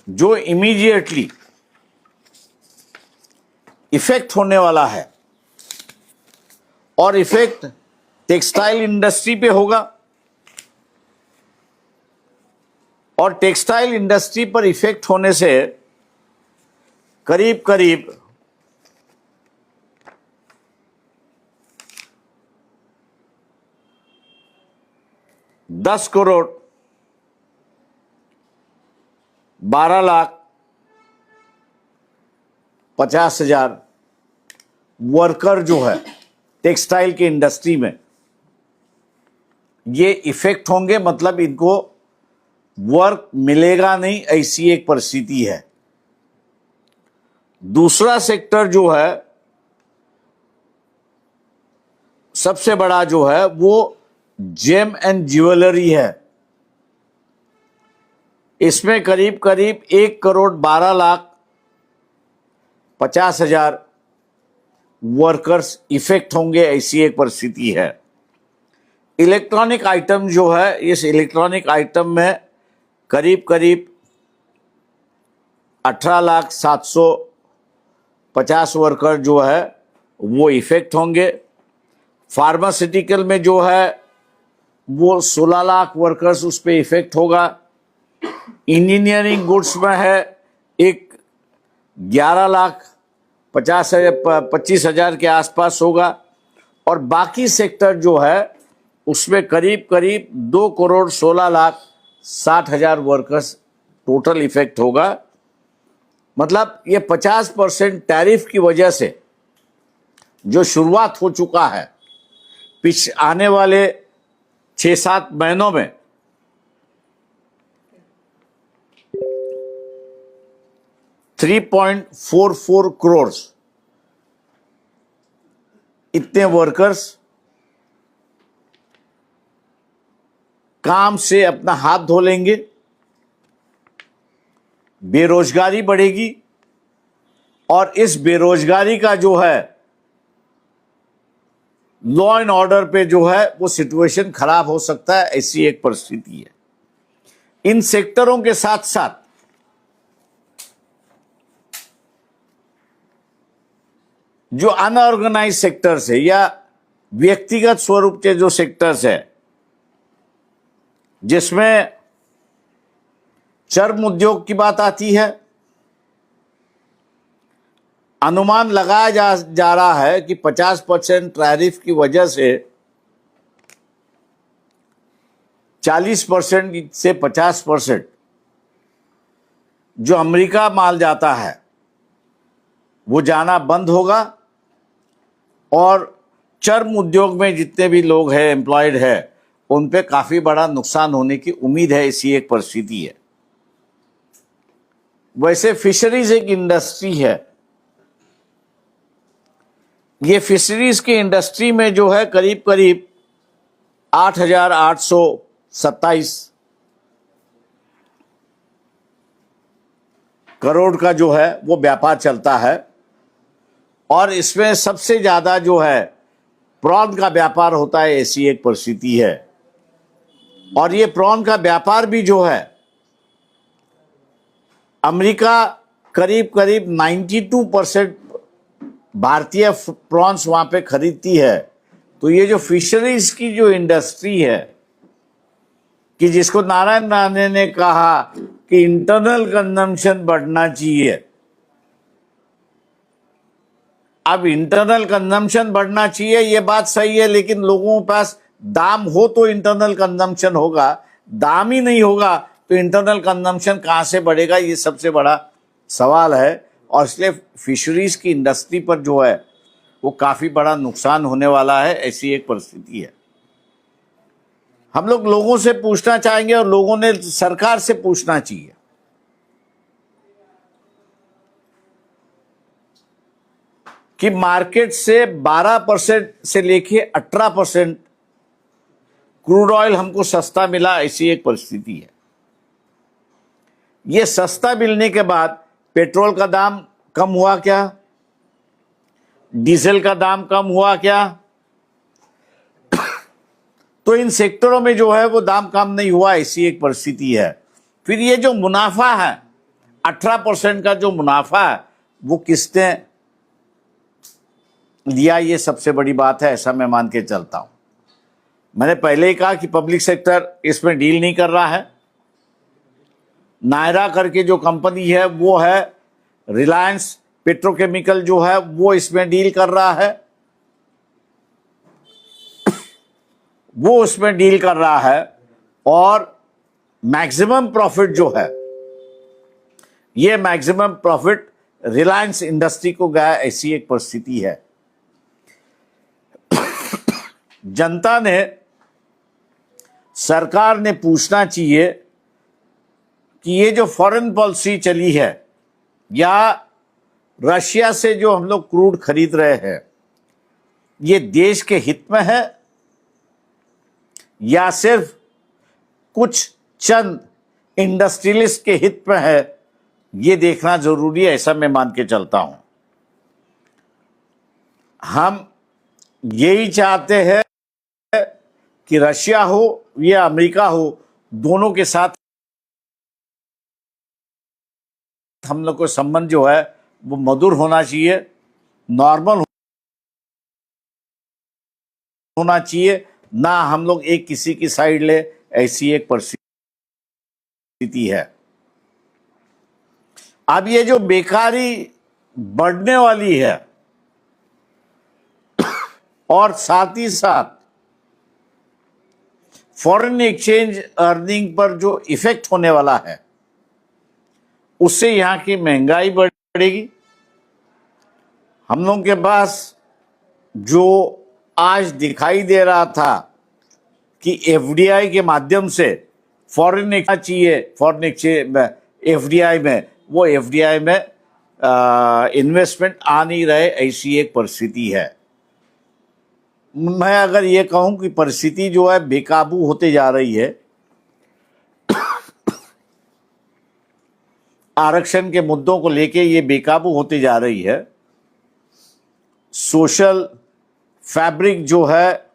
जो immediately effect होने वाला है, और इफेक्ट टेक्सटाइल इंडस्ट्री पे होगा, और टेक्सटाइल इंडस्ट्री पर इफेक्ट होने से करीब करीब 10 करोड़ 12,50,000 वर्कर जो है टेक्सटाइल के इंडस्ट्री में ये इफेक्ट होंगे। मतलब इनको वर्क मिलेगा नहीं, ऐसी एक परिस्थिति है। दूसरा सेक्टर जो है सबसे बड़ा जो है वो जेम एंड ज्वेलरी है। इसमें करीब करीब 1,12,50,000 वर्कर्स इफेक्ट होंगे, ऐसी एक परिस्थिति है। इलेक्ट्रॉनिक आइटम जो है, इस इलेक्ट्रॉनिक आइटम में करीब करीब 18,750,000 वर्कर जो है वो इफेक्ट होंगे। फार्मास्यूटिकल में जो है वो 16 लाख वर्कर्स उस पर इफेक्ट होगा। इंजीनियरिंग गुड्स में है एक 11,25,000 के आसपास होगा। और बाकी सेक्टर जो है उसमें करीब करीब 2,16,60,000 वर्कर्स टोटल इफेक्ट होगा। मतलब ये 50% टैरिफ की वजह से जो शुरुआत हो चुका है, आने वाले 6-7 महीनों में 3.44 करोड़ इतने वर्कर्स काम से अपना हाथ धो लेंगे, बेरोजगारी बढ़ेगी, और इस बेरोजगारी का जो है लॉ एंड ऑर्डर पे जो है वो सिचुएशन खराब हो सकता है, ऐसी एक परिस्थिति है। इन सेक्टरों के साथ साथ जो अनऑर्गेनाइज सेक्टर्स है या व्यक्तिगत स्वरूप के जो सेक्टर्स है, जिसमें चर्म उद्योग की बात आती है, अनुमान लगाया जा रहा है कि 50% टैरिफ की वजह से 40% से 50% जो अमेरिका माल जाता है वो जाना बंद होगा, और चर्म उद्योग में जितने भी लोग हैं एम्प्लॉयड है उन पे काफी बड़ा नुकसान होने की उम्मीद है, ऐसी एक परिस्थिति है। वैसे फिशरीज एक इंडस्ट्री है। ये फिशरीज की इंडस्ट्री में जो है करीब करीब 8,827 करोड़ का जो है वो व्यापार चलता है, और इसमें सबसे ज्यादा जो है प्रॉन का व्यापार होता है, ऐसी एक परिस्थिति है। और ये प्रॉन का व्यापार भी जो है अमेरिका करीब करीब 92% भारतीय प्रॉन्स वहां पे खरीदती है। तो ये जो फिशरीज की जो इंडस्ट्री है, कि जिसको नारायण राणे ने कहा कि इंटरनल कंजम्पशन बढ़ना चाहिए, अब इंटरनल कंजम्पशन बढ़ना चाहिए ये बात सही है, लेकिन लोगों के पास दाम हो तो इंटरनल कंजम्पशन होगा, दाम ही नहीं होगा तो इंटरनल कंजम्पशन कहां से बढ़ेगा, ये सबसे बड़ा सवाल है। और इसलिए फिशरीज की इंडस्ट्री पर जो है वो काफी बड़ा नुकसान होने वाला है, ऐसी एक परिस्थिति है। हम लोग लोगों से पूछना चाहेंगे और लोगों ने सरकार से पूछना चाहिए कि मार्केट से 12% से लेके 18% क्रूड ऑयल हमको सस्ता मिला, ऐसी एक परिस्थिति है। ये सस्ता मिलने के बाद पेट्रोल का दाम कम हुआ क्या? डीजल का दाम कम हुआ क्या? तो इन सेक्टरों में जो है वो दाम कम नहीं हुआ, ऐसी एक परिस्थिति है। फिर ये जो मुनाफा है 18% का जो मुनाफा है वो किसने लिया, ये सबसे बड़ी बात है, ऐसा मैं मान के चलता हूं। मैंने पहले ही कहा कि पब्लिक सेक्टर इसमें डील नहीं कर रहा है। नायरा करके जो कंपनी है वो है, रिलायंस पेट्रोकेमिकल जो है वो इसमें डील कर रहा है, वो उसमें डील कर रहा है। और मैक्सिमम प्रॉफिट जो है, ये मैक्सिमम प्रॉफिट रिलायंस इंडस्ट्री को गया, ऐसी एक परिस्थिति है। जनता ने, सरकार ने पूछना चाहिए कि ये जो फॉरेन पॉलिसी चली है, या रशिया से जो हम लोग क्रूड खरीद रहे हैं, ये देश के हित में है या सिर्फ कुछ चंद इंडस्ट्रियलिस्ट के हित में है, ये देखना जरूरी है, ऐसा मैं मान के चलता हूं। हम यही चाहते हैं कि रशिया हो या अमेरिका हो, दोनों के साथ हम लोग को संबंध जो है वो मधुर होना चाहिए, नॉर्मल होना चाहिए, ना हम लोग एक किसी की साइड ले, ऐसी एक परिस्थिति है। अब ये जो बेकारी बढ़ने वाली है और साथ ही साथ फॉरेन एक्सचेंज अर्निंग पर जो इफेक्ट होने वाला है, उससे यहां की महंगाई बढ़ेगी। हम लोगों के पास जो आज दिखाई दे रहा था कि एफडीआई के माध्यम से फॉरेन एक्सचेंज चाहिए, फॉरेन एक्सचेंज एफडीआई में, वो एफडीआई में इन्वेस्टमेंट आ नहीं रहे, ऐसी एक परिस्थिति है। मैं अगर ये कहूं कि परिस्थिति जो है बेकाबू होते जा रही है, आरक्षण के मुद्दों को लेके ये बेकाबू होती जा रही है, सोशल फैब्रिक जो है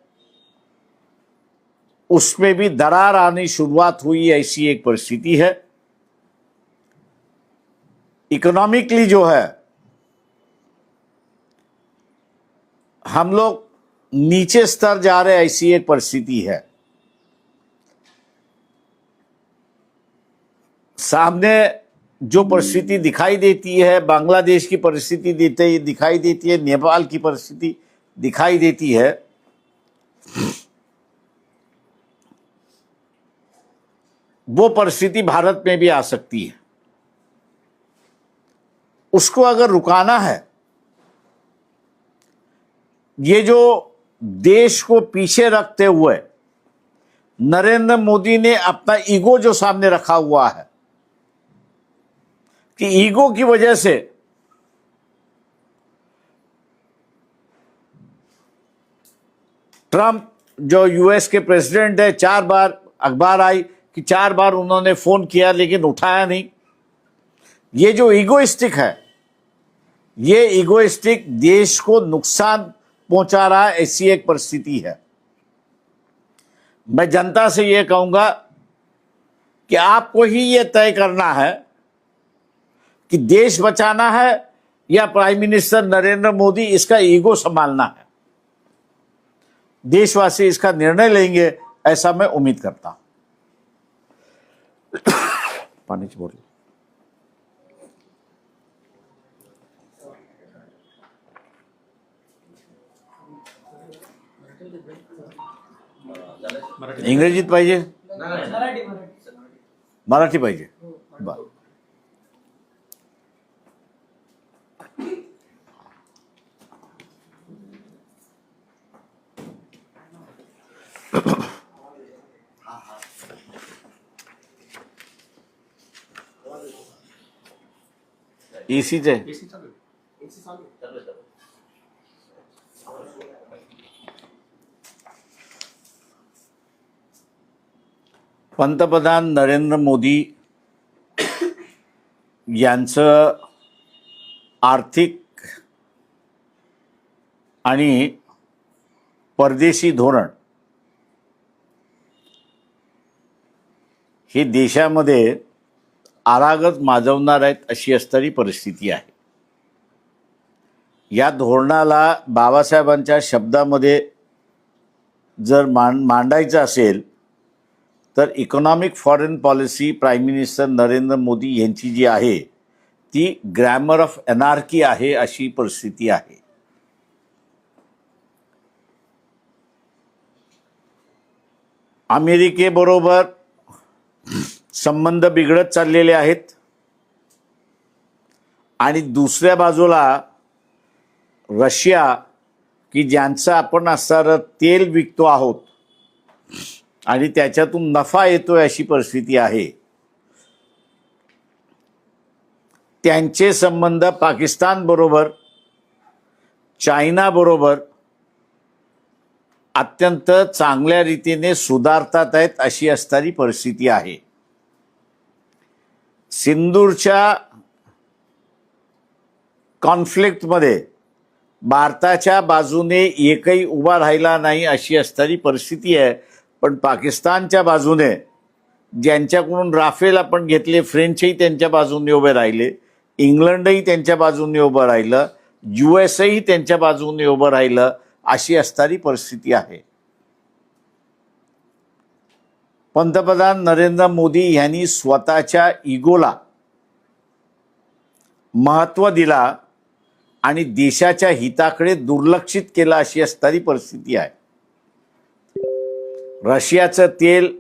उसमें भी दरार आनी शुरुआत हुई, ऐसी एक परिस्थिति है। इकोनॉमिकली जो है हम लोग नीचे स्तर जा रहे, ऐसी एक परिस्थिति है। सामने जो परिस्थिति दिखाई देती है, बांग्लादेश की परिस्थिति दिखाई देती है, नेपाल की परिस्थिति दिखाई देती है, वो परिस्थिति भारत में भी आ सकती है। उसको अगर रुकाना है, ये जो देश को पीछे रखते हुए नरेंद्र मोदी ने अपना ईगो जो सामने रखा हुआ है, कि ईगो की वजह से ट्रंप जो यूएस के प्रेसिडेंट है, 4 बार अखबार आई कि 4 बार उन्होंने फोन किया लेकिन उठाया नहीं। ये जो ईगोइस्टिक है, ये ईगोइस्टिक देश को नुकसान पहुंचा रहा है, ऐसी एक परिस्थिति है। मैं जनता से यह कहूंगा कि आपको ही यह तय करना है कि देश बचाना है या प्राइम मिनिस्टर नरेंद्र मोदी इसका ईगो संभालना है। देशवासी इसका निर्णय लेंगे, ऐसा मैं उम्मीद करता हूं। पानी की बोतल। इंग्रजीत पाहिजे, मराठी पाहिजे, बरं. एसीच आहे. पंतप्रधान नरेंद्र मोदी यांचं आर्थिक आणि परदेशी धोरण हे देशामध्ये आरागच माजवणार आहेत अशी असणारी परिस्थिती आहे. या धोरणाला बाबासाहेबांच्या शब्दामध्ये जर मांडायचं असेल तर economic foreign policy prime minister Narendra Modi यांची जी आहे ती ग्रॅमर ऑफ एनार्की आहे अशी परिस्थिती आहे. अमेरिकेबरोबर संबंध बिघडत चाललेले आहेत आणि दुसऱ्या बाजूला रशिया की ज्यांचं आपण असणारं तेल विकतो आहोत आणि त्याच्यातून नफा येतोय अशी परिस्थिती आहे. त्यांचे संबंध पाकिस्तान बरोबर चायना बरोबर अत्यंत चांगल्या रीतीने सुधारतात आहेत अशी असणारी परिस्थिती आहे. सिंदूरच्या कॉन्फ्लिक्टमध्ये भारताच्या बाजूने एकही उभा राहिला नाही अशी असणारी परिस्थिती आहे. पण पाकिस्तानच्या बाजूने ज्यांच्याकडून राफेल आपण घेतले, फ्रेंचही त्यांच्या बाजूने उभे राहिले, इंग्लंडही त्यांच्या बाजूने उभं राहिलं, USA त्यांच्या बाजूने उभं राहिलं अशी असणारी परिस्थिती आहे. पंतप्रधान नरेंद्र मोदी यांनी स्वतःच्या इगोला महत्त्व दिला आणि देशाच्या हिताकडे दुर्लक्षित केलं अशी असणारी परिस्थिती आहे. रशियाचं तेल